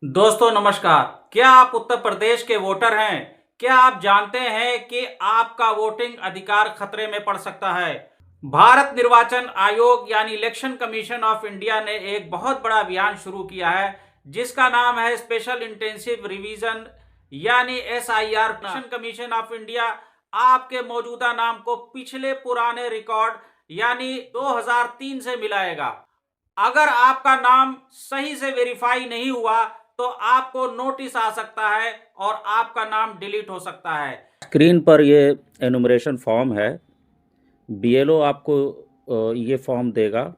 दोस्तों नमस्कार। क्या आप उत्तर प्रदेश के वोटर हैं? क्या आप जानते हैं कि आपका वोटिंग अधिकार खतरे में पड़ सकता है? भारत निर्वाचन आयोग यानी इलेक्शन कमीशन ऑफ इंडिया ने एक बहुत बड़ा अभियान शुरू किया है जिसका नाम है स्पेशल इंटेंसिव रिवीजन यानी SIR. Election commission of India आपके मौजूदा नाम को पिछले पुराने रिकॉर्ड यानी 2003 से मिलाएगा। अगर आपका नाम सही से वेरीफाई नहीं हुआ तो आपको नोटिस आ सकता है और आपका नाम डिलीट हो सकता है। स्क्रीन पर ये एनुमरेशन फॉर्म है। बीएलओ आपको ये फॉर्म देगा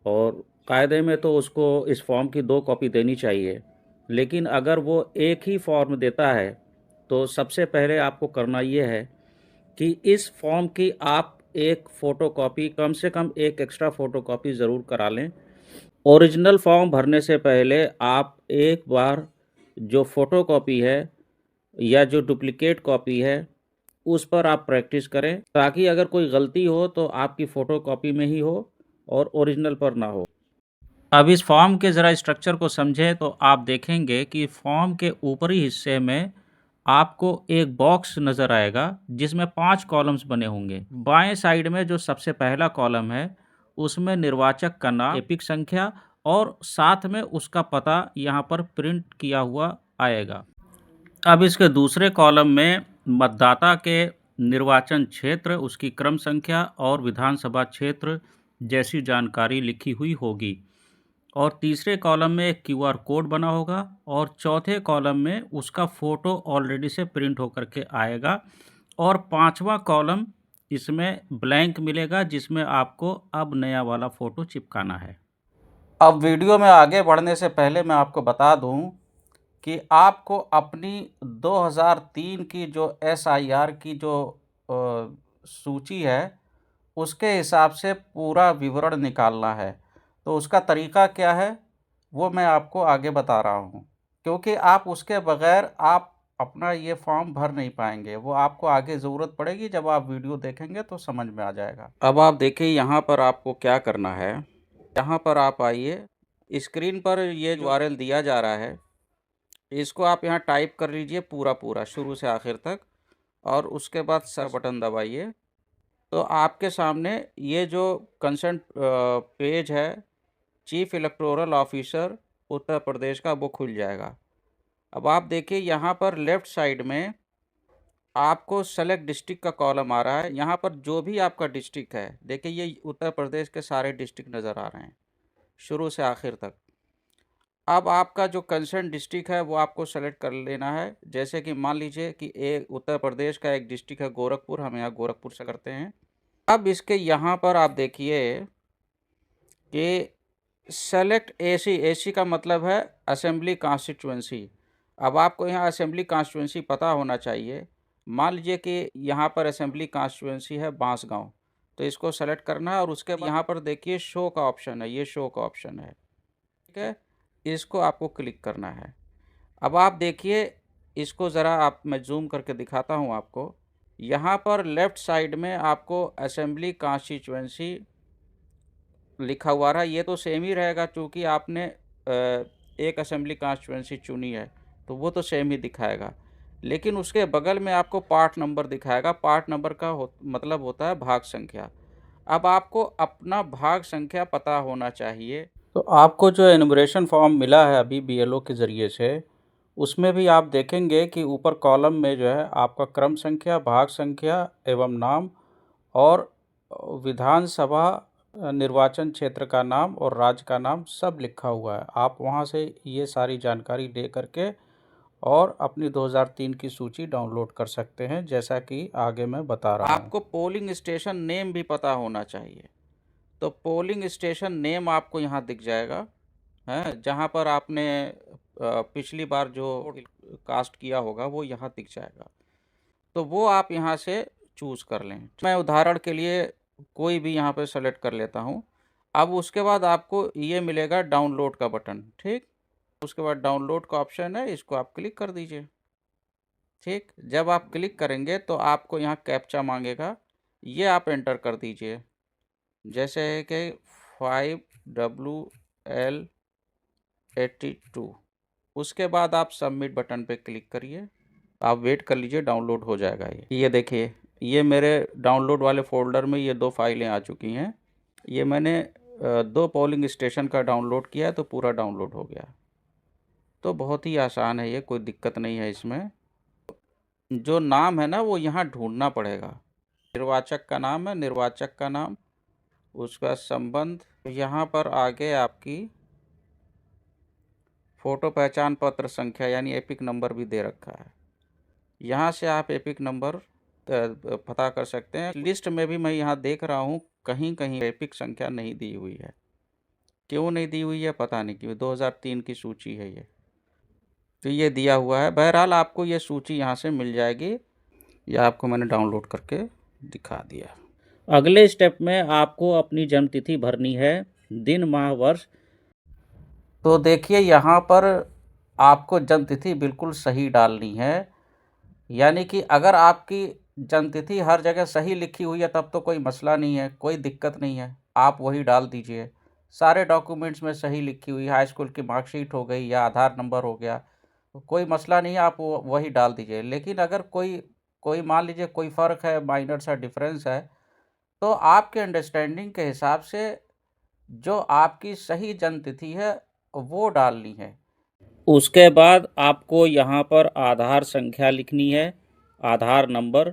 और कायदे में तो उसको इस फॉर्म की 2 कॉपी देनी चाहिए, लेकिन अगर वो एक ही फॉर्म देता है तो सबसे पहले आपको करना ये है कि इस फॉर्म की आप एक फ़ोटोकॉपी, कम से कम एक एक्स्ट्रा फ़ोटोकॉपी ज़रूर करा लें। ओरिजिनल फॉर्म भरने से पहले आप एक बार जो फ़ोटोकॉपी है या जो डुप्लिकेट कॉपी है उस पर आप प्रैक्टिस करें, ताकि अगर कोई गलती हो तो आपकी फ़ोटोकॉपी में ही हो और ओरिजिनल पर ना हो। अब इस फॉर्म के ज़रा स्ट्रक्चर को समझें तो आप देखेंगे कि फॉर्म के ऊपरी हिस्से में आपको एक बॉक्स नज़र आएगा जिसमें 5 कॉलम्स बने होंगे। बाएं साइड में जो सबसे पहला कॉलम है उसमें निर्वाचक का नाम, एपिक संख्या और साथ में उसका पता यहाँ पर प्रिंट किया हुआ आएगा। अब इसके दूसरे कॉलम में मतदाता के निर्वाचन क्षेत्र, उसकी क्रम संख्या और विधानसभा क्षेत्र जैसी जानकारी लिखी हुई होगी और तीसरे कॉलम में एक क्यूआर कोड बना होगा और चौथे कॉलम में उसका फ़ोटो ऑलरेडी से प्रिंट होकर के आएगा और पांचवा कॉलम इसमें ब्लैंक मिलेगा जिसमें आपको अब नया वाला फ़ोटो चिपकाना है। अब वीडियो में आगे बढ़ने से पहले मैं आपको बता दूं कि आपको अपनी 2003 की जो एसआईआर की जो सूची है उसके हिसाब से पूरा विवरण निकालना है। तो उसका तरीका क्या है वो मैं आपको आगे बता रहा हूँ, क्योंकि आप उसके बगैर आप अपना ये फॉर्म भर नहीं पाएंगे। वो आपको आगे ज़रूरत पड़ेगी, जब आप वीडियो देखेंगे तो समझ में आ जाएगा। अब आप देखिए यहाँ पर आपको क्या करना है। यहाँ पर आप आइए, स्क्रीन पर ये यूआरएल दिया जा रहा है, इसको आप यहाँ टाइप कर लीजिए पूरा शुरू से आखिर तक और उसके बाद सर्च बटन दबाइए। तो आपके सामने ये जो कंसर्न पेज है chief electoral officer Uttar Pradesh का, वो खुल जाएगा। अब आप देखिए यहाँ पर लेफ़्ट साइड में आपको सेलेक्ट डिस्ट्रिक्ट का कॉलम आ रहा है। यहाँ पर जो भी आपका डिस्ट्रिक्ट है, देखिए ये उत्तर प्रदेश के सारे डिस्ट्रिक्ट नज़र आ रहे हैं शुरू से आखिर तक। अब आपका जो कंसर्न डिस्ट्रिक्ट है वो आपको सेलेक्ट कर लेना है। जैसे कि मान लीजिए कि एक उत्तर प्रदेश का एक डिस्ट्रिक्ट है गोरखपुर, हम यहाँ गोरखपुर से करते हैं। अब इसके यहाँ पर आप देखिए कि सेलेक्ट एसी, एसी का मतलब है असेंबली कॉन्स्टिट्यूएंसी। अब आपको यहाँ असेंबली कॉन्स्टिट्यूएंसी पता होना चाहिए। मान लीजिए कि यहाँ पर असेंबली कॉन्स्टिट्यूएंसी है बांसगांव, तो इसको सेलेक्ट करना है और उसके बाद यहाँ पर देखिए शो का ऑप्शन है, ये शो का ऑप्शन है, ठीक है। इसको आपको क्लिक करना है। अब आप देखिए इसको ज़रा आप, मैं जूम करके दिखाता हूँ आपको। यहाँ पर लेफ़्ट साइड में आपको असेंबली कॉन्स्टिट्यूएंसी लिखा हुआ रहा। ये तो सेम ही रहेगा, चूँकि आपने एक असेंबली कॉन्स्टिट्यूएंसी चुनी है तो वो तो सेम ही दिखाएगा, लेकिन उसके बगल में आपको पार्ट नंबर दिखाएगा। पार्ट नंबर का मतलब होता है भाग संख्या। अब आपको अपना भाग संख्या पता होना चाहिए। तो आपको जो एनुमरेशन फॉर्म मिला है अभी बीएलओ के ज़रिए से, उसमें भी आप देखेंगे कि ऊपर कॉलम में जो है आपका क्रम संख्या, भाग संख्या एवं नाम और विधानसभा निर्वाचन क्षेत्र का नाम और राज्य का नाम सब लिखा हुआ है। आप वहां से ये सारी जानकारी ले करके और अपनी 2003 की सूची डाउनलोड कर सकते हैं, जैसा कि आगे मैं बता रहा हूँ। आपको पोलिंग स्टेशन नेम भी पता होना चाहिए। तो पोलिंग स्टेशन नेम आपको यहाँ दिख जाएगा, है जहाँ पर आपने पिछली बार जो कास्ट किया होगा वो यहाँ दिख जाएगा। तो वो आप यहाँ से चूज़ कर लें। मैं उदाहरण के लिए कोई भी यहाँ पे सेलेक्ट कर लेता हूँ। अब उसके बाद आपको ये मिलेगा डाउनलोड का बटन, ठीक। उसके बाद डाउनलोड का ऑप्शन है, इसको आप क्लिक कर दीजिए, ठीक। जब आप क्लिक करेंगे तो आपको यहाँ कैप्चा मांगेगा, ये आप एंटर कर दीजिए। जैसे है कि 5WL82, उसके बाद आप सबमिट बटन पे क्लिक करिए। आप वेट कर लीजिए, डाउनलोड हो जाएगा ये देखिए, ये मेरे डाउनलोड वाले फ़ोल्डर में ये 2 फाइलें आ चुकी हैं। ये मैंने 2 पोलिंग स्टेशन का डाउनलोड किया है, तो पूरा डाउनलोड हो गया। तो बहुत ही आसान है ये, कोई दिक्कत नहीं है इसमें। जो नाम है ना वो यहाँ ढूँढना पड़ेगा। निर्वाचक का नाम है, निर्वाचक का नाम, उसका संबंध, यहाँ पर आगे आपकी फ़ोटो पहचान पत्र संख्या यानी एपिक नंबर भी दे रखा है। यहाँ से आप एपिक नंबर पता कर सकते हैं। लिस्ट में भी मैं यहाँ देख रहा हूँ कहीं-कहीं एपिक संख्या नहीं दी हुई है। क्यों नहीं दी हुई है पता नहीं क्यों, 2003 की सूची है ये। तो ये दिया हुआ है। बहरहाल आपको ये सूची यहाँ से मिल जाएगी। ये आपको मैंने डाउनलोड करके दिखा दिया। अगले स्टेप में आपको अपनी जन्मतिथि भरनी है, दिन, माह, वर्ष। तो देखिए यहाँ पर आपको जन्मतिथि बिल्कुल सही डालनी है। यानी कि अगर आपकी जन्मतिथि हर जगह सही लिखी हुई है तब तो कोई मसला नहीं है, कोई दिक्कत नहीं है, आप वही डाल दीजिए। सारे डॉक्यूमेंट्स में सही लिखी हुई, हाई स्कूल की मार्कशीट हो गई या आधार नंबर हो गया, तो कोई मसला नहीं है, आप वही डाल दीजिए। लेकिन अगर कोई कोई मान लीजिए कोई फ़र्क है, माइनर सा डिफरेंस है, तो आपके अंडरस्टैंडिंग के हिसाब से जो आपकी सही जन्मतिथि है वो डालनी है। उसके बाद आपको यहाँ पर आधार संख्या लिखनी है, आधार नंबर,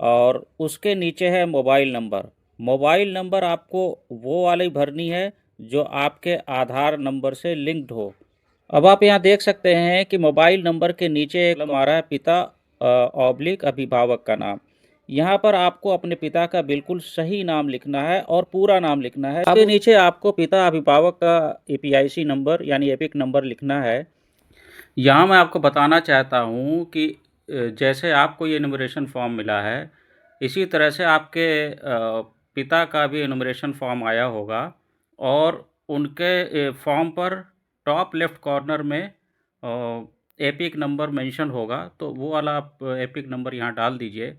और उसके नीचे है मोबाइल नंबर। मोबाइल नंबर आपको वो वाली भरनी है जो आपके आधार नंबर से लिंक्ड हो। अब आप यहाँ देख सकते हैं कि मोबाइल नंबर के नीचे एक हमारा है पिता ऑब्लिक अभिभावक का नाम। यहाँ पर आपको अपने पिता का बिल्कुल सही नाम लिखना है और पूरा नाम लिखना है। इसके नीचे आपको पिता अभिभावक का एपीआईसी नंबर यानी एपिक नंबर लिखना है। यहाँ मैं आपको बताना चाहता हूँ कि जैसे आपको ये एनुमरेशन फॉर्म मिला है, इसी तरह से आपके पिता का भी एनुमरेशन फॉर्म आया होगा और उनके फॉर्म पर टॉप लेफ़्ट कॉर्नर में एपिक नंबर मेंशन होगा, तो वो वाला आप एपिक नंबर यहाँ डाल दीजिए।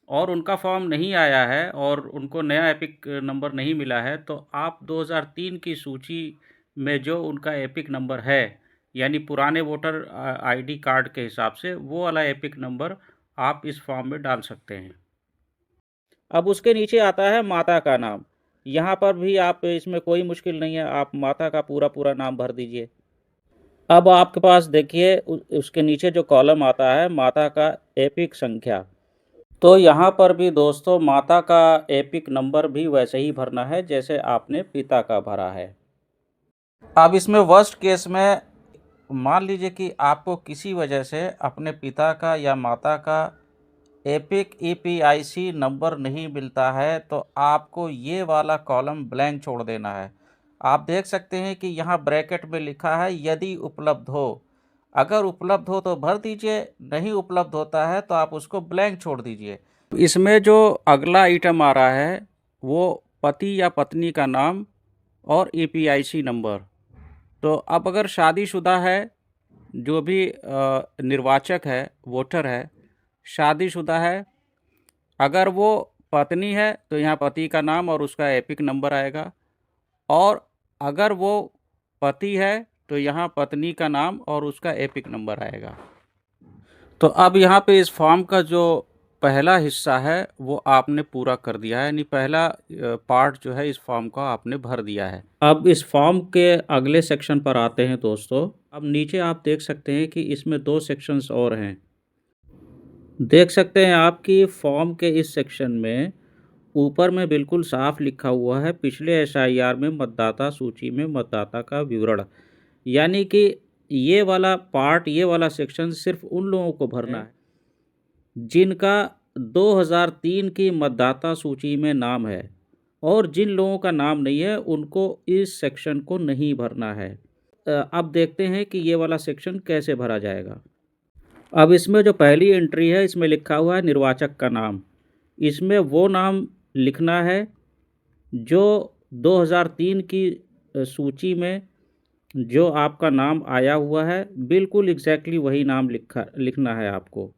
और उनका फॉर्म नहीं आया है और उनको नया एपिक नंबर नहीं मिला है, तो आप 2003 की सूची में जो उनका एपिक नंबर है, यानी पुराने वोटर आईडी कार्ड के हिसाब से वो वाला एपिक नंबर आप इस फॉर्म में डाल सकते हैं। अब उसके नीचे आता है माता का नाम। यहाँ पर भी आप, इसमें कोई मुश्किल नहीं है, आप माता का पूरा नाम भर दीजिए। अब आपके पास देखिए उसके नीचे जो कॉलम आता है माता का एपिक संख्या, तो यहाँ पर भी दोस्तों माता का एपिक नंबर भी वैसे ही भरना है जैसे आपने पिता का भरा है। अब इसमें वर्स्ट केस में मान लीजिए कि आपको किसी वजह से अपने पिता का या माता का एपिक ईपीआईसी नंबर नहीं मिलता है, तो आपको ये वाला कॉलम ब्लैंक छोड़ देना है। आप देख सकते हैं कि यहाँ ब्रैकेट में लिखा है यदि उपलब्ध हो। अगर उपलब्ध हो तो भर दीजिए, नहीं उपलब्ध होता है तो आप उसको ब्लैंक छोड़ दीजिए। इसमें जो अगला आइटम आ रहा है वो पति या पत्नी का नाम और ईपीआईसी नंबर। तो अब अगर शादीशुदा है, जो भी निर्वाचक है, वोटर है, शादीशुदा है, अगर वो पत्नी है तो यहाँ पति का नाम और उसका एपिक नंबर आएगा, और अगर वो पति है तो यहाँ पत्नी का नाम और उसका एपिक नंबर आएगा। तो अब यहाँ पे इस फॉर्म का जो पहला हिस्सा है वो आपने पूरा कर दिया है, यानी पहला पार्ट जो है इस फॉर्म का आपने भर दिया है। अब इस फॉर्म के अगले सेक्शन पर आते हैं दोस्तों। अब नीचे आप देख सकते हैं कि इसमें 2 सेक्शंस और हैं। देख सकते हैं आप कि फॉर्म के इस सेक्शन में ऊपर में बिल्कुल साफ लिखा हुआ है पिछले एसआईआर में मतदाता सूची में मतदाता का विवरण। यानी कि ये वाला पार्ट, ये वाला सेक्शन सिर्फ उन लोगों को भरना है जिनका 2003 की मतदाता सूची में नाम है, और जिन लोगों का नाम नहीं है उनको इस सेक्शन को नहीं भरना है। अब देखते हैं कि ये वाला सेक्शन कैसे भरा जाएगा। अब इसमें जो पहली एंट्री है इसमें लिखा हुआ है निर्वाचक का नाम। इसमें वो नाम लिखना है जो 2003 की सूची में जो आपका नाम आया हुआ है, बिल्कुल एग्जैक्टली वही नाम लिखना है आपको।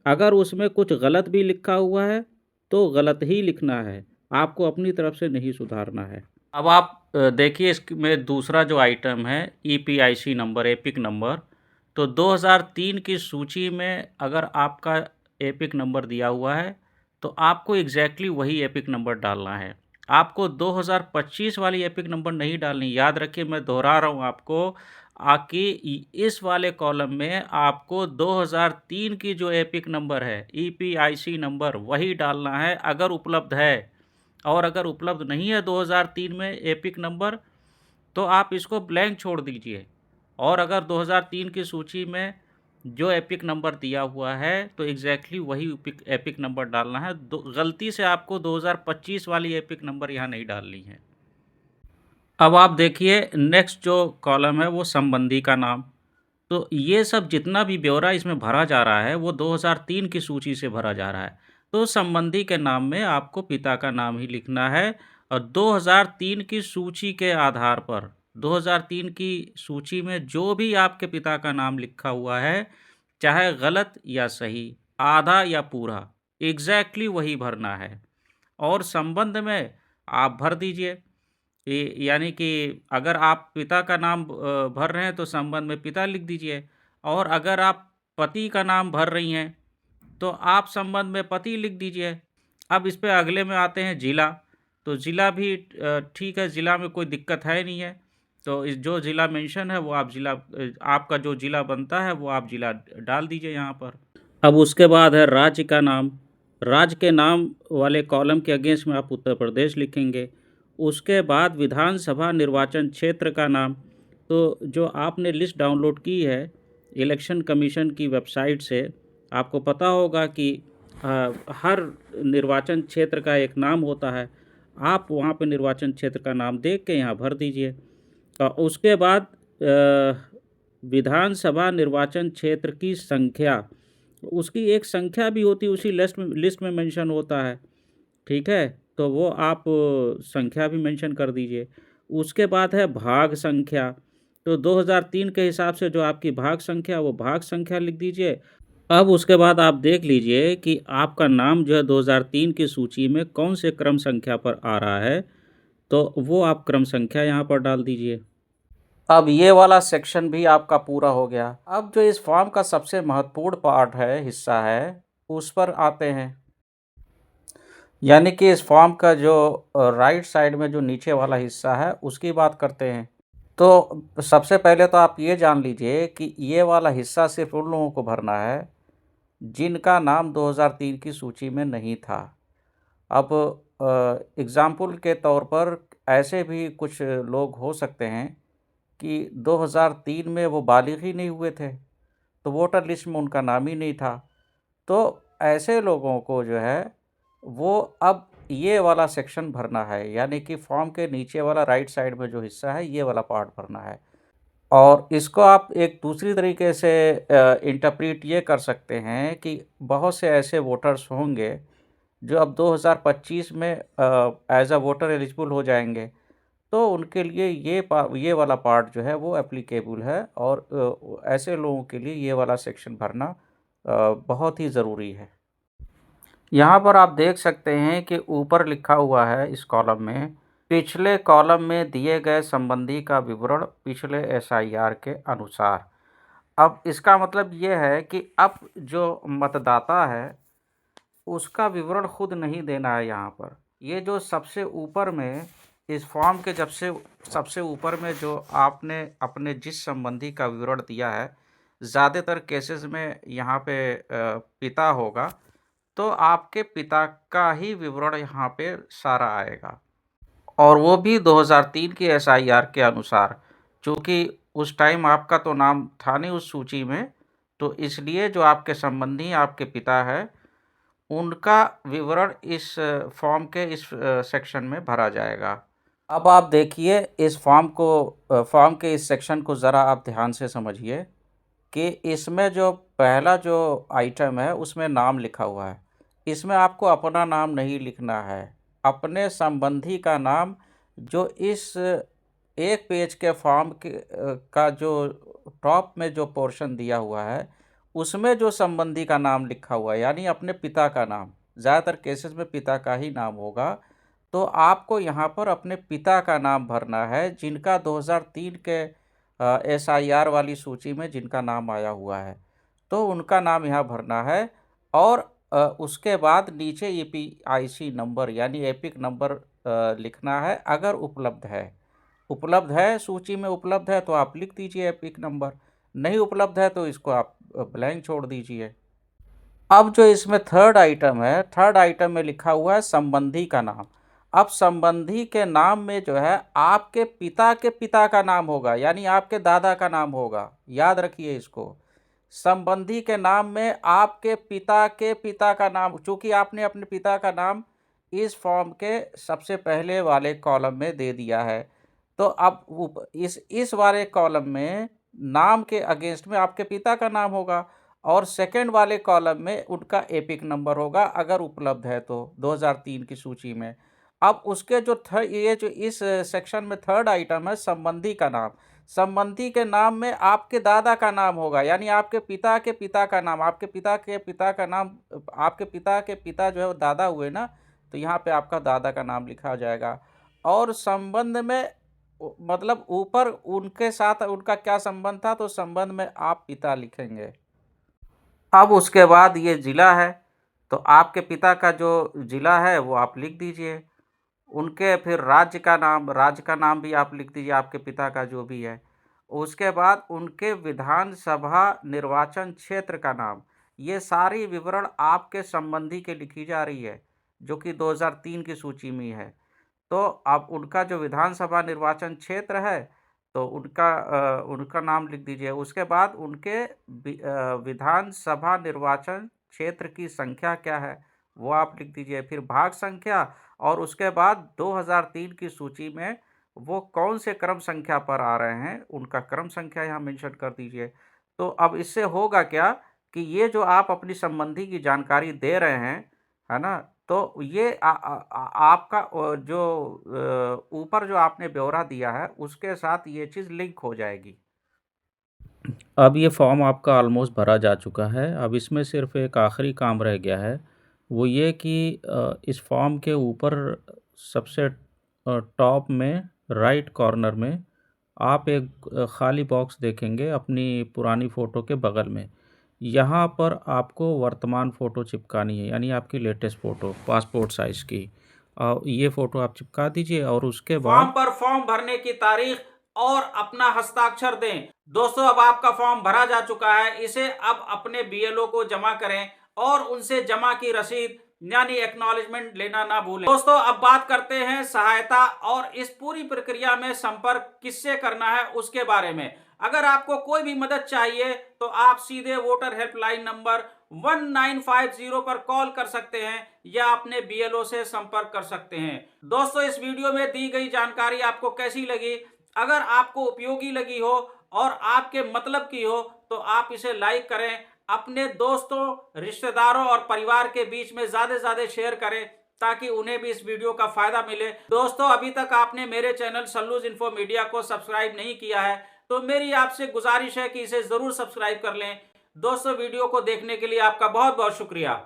अगर उसमें कुछ गलत भी लिखा हुआ है तो गलत ही लिखना है, आपको अपनी तरफ से नहीं सुधारना है। अब आप देखिए इसमें दूसरा जो आइटम है ईपीआईसी नंबर, एपिक नंबर, तो 2003 की सूची में अगर आपका एपिक नंबर दिया हुआ है तो आपको एग्जैक्टली वही एपिक नंबर डालना है। आपको 2025 वाली एपिक नंबर नहीं डालनी। याद रखिए, मैं दोहरा रहा हूँ आपको आकि इस वाले कॉलम में आपको 2003 की जो एपिक नंबर है, ईपीआईसी नंबर, वही डालना है अगर उपलब्ध है। और अगर उपलब्ध नहीं है 2003 में एपिक नंबर, तो आप इसको ब्लैंक छोड़ दीजिए। और अगर 2003 की सूची में जो एपिक नंबर दिया हुआ है तो एग्जैक्टली वही एपिक नंबर डालना है। गलती से आपको 2025 वाली एपिक नंबर यहाँ नहीं डालनी है। अब आप देखिए नेक्स्ट जो कॉलम है वो संबंधी का नाम। तो ये सब जितना भी ब्यौरा इसमें भरा जा रहा है वो 2003 की सूची से भरा जा रहा है। तो संबंधी के नाम में आपको पिता का नाम ही लिखना है। और 2003 की सूची के आधार पर 2003 की सूची में जो भी आपके पिता का नाम लिखा हुआ है, चाहे गलत या सही, आधा या पूरा, एग्जैक्टली वही भरना है। और संबंध में आप भर दीजिए। यानी कि अगर आप पिता का नाम भर रहे हैं तो संबंध में पिता लिख दीजिए। और अगर आप पति का नाम भर रही हैं तो आप संबंध में पति लिख दीजिए। अब इस पे अगले में आते हैं जिला। तो जिला भी ठीक है, जिला में कोई दिक्कत है नहीं है। तो इस जो जिला मेंशन है वो आप जिला आपका जो जिला बनता है वो आप जिला डाल दीजिए यहाँ पर। अब उसके बाद है राज्य का नाम। राज्य के नाम वाले कॉलम के अगेंस्ट में आप उत्तर प्रदेश लिखेंगे। उसके बाद विधानसभा निर्वाचन क्षेत्र का नाम। तो जो आपने लिस्ट डाउनलोड की है इलेक्शन कमीशन की वेबसाइट से, आपको पता होगा कि हर निर्वाचन क्षेत्र का एक नाम होता है। आप वहाँ पे निर्वाचन क्षेत्र का नाम देख के यहाँ भर दीजिए। और उसके बाद विधानसभा निर्वाचन क्षेत्र की संख्या, उसकी एक संख्या भी होती है, उसी लिस्ट में मेंशन होता है। ठीक है, तो वो आप संख्या भी मेंशन कर दीजिए। उसके बाद है भाग संख्या। तो 2003 के हिसाब से जो आपकी भाग संख्या, वो भाग संख्या लिख दीजिए। अब उसके बाद आप देख लीजिए कि आपका नाम जो है 2003 की सूची में कौन से क्रम संख्या पर आ रहा है, तो वो आप क्रम संख्या यहाँ पर डाल दीजिए। अब ये वाला सेक्शन भी आपका पूरा हो गया। अब जो इस फॉर्म का सबसे महत्वपूर्ण पार्ट है, हिस्सा है, उस पर आते हैं। यानी कि इस फॉर्म का जो राइट साइड में जो नीचे वाला हिस्सा है उसकी बात करते हैं। तो सबसे पहले तो आप ये जान लीजिए कि ये वाला हिस्सा सिर्फ उन लोगों को भरना है जिनका नाम 2003 की सूची में नहीं था। अब एग्ज़ाम्पल के तौर पर ऐसे भी कुछ लोग हो सकते हैं कि 2003 में वो बालिग ही नहीं हुए थे, तो वोटर लिस्ट में उनका नाम ही नहीं था। तो ऐसे लोगों को जो है वो अब ये वाला सेक्शन भरना है, यानी कि फॉर्म के नीचे वाला राइट साइड में जो हिस्सा है ये वाला पार्ट भरना है। और इसको आप एक दूसरी तरीके से इंटरप्रेट ये कर सकते हैं कि बहुत से ऐसे वोटर्स होंगे जो अब 2025 में एज अ वोटर एलिजिबल हो जाएंगे, तो उनके लिए ये वाला पार्ट जो है वो एप्लीकेबल है। और ऐसे लोगों के लिए ये वाला सेक्शन भरना बहुत ही ज़रूरी है। यहाँ पर आप देख सकते हैं कि ऊपर लिखा हुआ है इस कॉलम में, पिछले कॉलम में दिए गए संबंधी का विवरण पिछले एसआईआर के अनुसार। अब इसका मतलब ये है कि अब जो मतदाता है उसका विवरण खुद नहीं देना है यहाँ पर। ये जो सबसे ऊपर में इस फॉर्म के जब से सबसे ऊपर में जो आपने अपने जिस संबंधी का विवरण दिया है, ज़्यादातर केसेस में यहाँ पे पिता होगा, तो आपके पिता का ही विवरण यहाँ पे सारा आएगा। और वो भी 2003 की एसआईआर के अनुसार। चूँकि उस टाइम आपका तो नाम था नहीं उस सूची में, तो इसलिए जो आपके संबंधी आपके पिता है उनका विवरण इस फॉर्म के इस सेक्शन में भरा जाएगा। अब आप देखिए इस फॉर्म के इस सेक्शन को ज़रा आप ध्यान से समझिए कि इसमें जो पहला जो आइटम है उसमें नाम लिखा हुआ है। इसमें आपको अपना नाम नहीं लिखना है, अपने संबंधी का नाम। जो इस एक पेज के फॉर्म का जो टॉप में जो पोर्शन दिया हुआ है उसमें जो संबंधी का नाम लिखा हुआ है, यानी अपने पिता का नाम, ज़्यादातर केसेस में पिता का ही नाम होगा, तो आपको यहाँ पर अपने पिता का नाम भरना है जिनका 2003 के SIR वाली सूची में जिनका नाम आया हुआ है, तो उनका नाम यहाँ भरना है। और उसके बाद नीचे EPIC नंबर यानी एपिक नंबर लिखना है। अगर उपलब्ध है सूची में उपलब्ध है तो आप लिख दीजिए एपिक नंबर, नहीं उपलब्ध है तो इसको आप ब्लैंक छोड़ दीजिए। अब जो इसमें थर्ड आइटम में लिखा हुआ है संबंधी का नाम। अब संबंधी के नाम में जो है आपके पिता के पिता का नाम होगा, यानी आपके दादा का नाम होगा। याद रखिए इसको, संबंधी के नाम में आपके पिता के पिता का नाम, चूंकि आपने अपने पिता का नाम इस फॉर्म के सबसे पहले वाले कॉलम में दे दिया है, तो अब इस वाले कॉलम में नाम के अगेंस्ट में आपके पिता का नाम होगा और सेकंड वाले कॉलम में उनका एपिक नंबर होगा अगर उपलब्ध है तो 2003 की सूची में। अब उसके जो ये जो इस सेक्शन में थर्ड आइटम है संबंधी का नाम। संबंधी के नाम में आपके दादा का नाम होगा, यानी आपके पिता के पिता का नाम, आपके पिता के पिता का नाम, आपके पिता के पिता जो है वो दादा हुए ना, तो यहाँ पे आपका दादा का नाम लिखा जाएगा। और संबंध में मतलब ऊपर उनके साथ उनका क्या संबंध था, तो संबंध में आप पिता लिखेंगे। अब उसके बाद ये जिला है, तो आपके पिता का जो जिला है वो आप लिख दीजिए। उनके फिर राज्य का नाम भी आप लिख दीजिए, आपके पिता का जो भी है। उसके बाद उनके विधानसभा निर्वाचन क्षेत्र का नाम। ये सारी विवरण आपके संबंधी के लिखी जा रही है, जो कि 2003 की सूची में है। तो अब उनका जो विधानसभा निर्वाचन क्षेत्र है तो उनका नाम लिख दीजिए। उसके बाद उनके विधानसभा निर्वाचन क्षेत्र की संख्या क्या है वो आप लिख दीजिए, फिर भाग संख्या, और उसके बाद 2003 की सूची में वो कौन से क्रम संख्या पर आ रहे हैं उनका क्रम संख्या यहाँ मेंशन कर दीजिए। तो अब इससे होगा क्या कि ये जो आप अपनी संबंधी की जानकारी दे रहे हैं, है ना, तो ये आपका जो ऊपर जो आपने ब्यौरा दिया है उसके साथ ये चीज़ लिंक हो जाएगी। अब ये फॉर्म आपका ऑलमोस्ट भरा जा चुका है। अब इसमें सिर्फ एक आखिरी काम रह गया है, वो ये कि इस फॉर्म के ऊपर सबसे टॉप में राइट कॉर्नर में आप एक खाली बॉक्स देखेंगे अपनी पुरानी फ़ोटो के बगल में। यहाँ पर आपको वर्तमान फ़ोटो चिपकानी है, यानी आपकी लेटेस्ट फ़ोटो पासपोर्ट साइज़ की। ये फ़ोटो आप चिपका दीजिए और उसके फॉर्म बाद पर फॉर्म भरने की तारीख और अपना हस्ताक्षर दें। दोस्तों, अब आपका फॉर्म भरा जा चुका है। इसे अब अपने BLO को जमा करें और उनसे जमा की रसीद यानी एक्नॉलेजमेंट लेना ना भूलें। दोस्तों, अब बात करते हैं सहायता और इस पूरी प्रक्रिया में संपर्क किससे करना है उसके बारे में। अगर आपको कोई भी मदद चाहिए तो आप सीधे वोटर हेल्पलाइन नंबर 1950 पर कॉल कर सकते हैं या अपने BLO से संपर्क कर सकते हैं। दोस्तों, इस वीडियो में दी गई जानकारी आपको कैसी लगी? अगर आपको उपयोगी लगी हो और आपके मतलब की हो तो आप इसे लाइक करें, अपने दोस्तों, रिश्तेदारों और परिवार के बीच में ज्यादा से ज्यादा शेयर करें ताकि उन्हें भी इस वीडियो का फायदा मिले। दोस्तों, अभी तक आपने मेरे चैनल सल्लूज इन्फो मीडिया को सब्सक्राइब नहीं किया है तो मेरी आपसे गुजारिश है कि इसे जरूर सब्सक्राइब कर लें। दोस्तों, वीडियो को देखने के लिए आपका बहुत बहुत शुक्रिया।